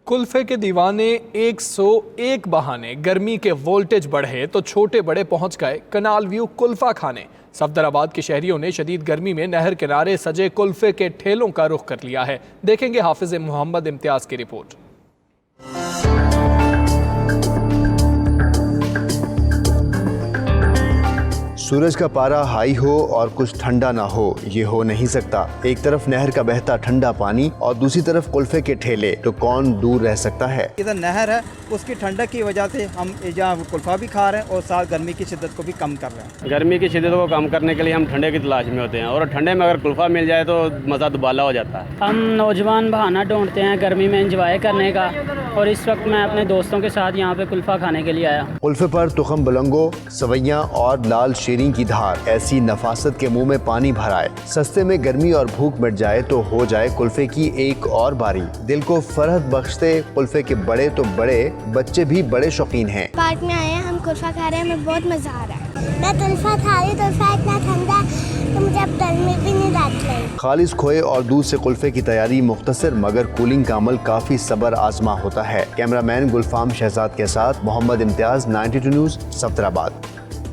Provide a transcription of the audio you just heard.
कुल्फे के दीवाने 101 बहाने गर्मी के वोल्टेज बढ़े तो छोटे बड़े पहुंच गए कनाल व्यू कुल्फा खाने। सफदराबाद के शहरियों ने शदीद गर्मी में नहर किनारे सजे कुल्फे के ठेलों का रुख कर लिया है। देखेंगे हाफिज मोहम्मद इम्तियाज की रिपोर्ट। सूरज का पारा हाई हो और कुछ ठंडा ना हो, ये हो नहीं सकता। एक तरफ नहर का बहता ठंडा पानी और दूसरी तरफ कुल्फे के ठेले, तो कौन दूर रह सकता है। इधर नहर है, उसकी ठंडक की वजह से हम यहाँ कुल्फा भी खा रहे हैं और साथ गर्मी की शिद्दत को भी कम कर रहे हैं। गर्मी की शिद्दत को कम करने के लिए हम ठंडे की तलाश में होते हैं और ठंडे में अगर कुल्फा मिल जाए तो मज़ा दुबाला हो जाता है। हम नौजवान बहाना ढूंढते हैं गर्मी में एंजॉय करने का, और इस वक्त मैं अपने दोस्तों के साथ यहाँ पे कुल्फा खाने के लिए आया। कुल्फे पर तुखम बलंगो, सवैयाँ और लाल शीरीं की धार ऐसी नफासत के मुंह में पानी भराए। सस्ते में गर्मी और भूख मिट जाए तो हो जाए कुल्फे की एक और बारी। दिल को फरहत बख्शते कुल्फे के बड़े तो बड़े, बच्चे भी बड़े शौकीन हैं। पार्क में आए हैं, हम कुल्फा खा रहे हैं, हमें बहुत मजा आ रहा है। मैं कुल्फा खा रही हूँ, कुल्फा इतना ठंडा तो मुझे अब गर्मी भी नहीं लगती। खालिस खोए और दूध से कुल्फे की तैयारी मुख्तसर मगर कूलिंग का अमल काफी सब्र आजमा होता है। कैमरामैन गुलफाम शहजाद के साथ मोहम्मद इम्तियाज, 92 न्यूज़, सफदराबाद।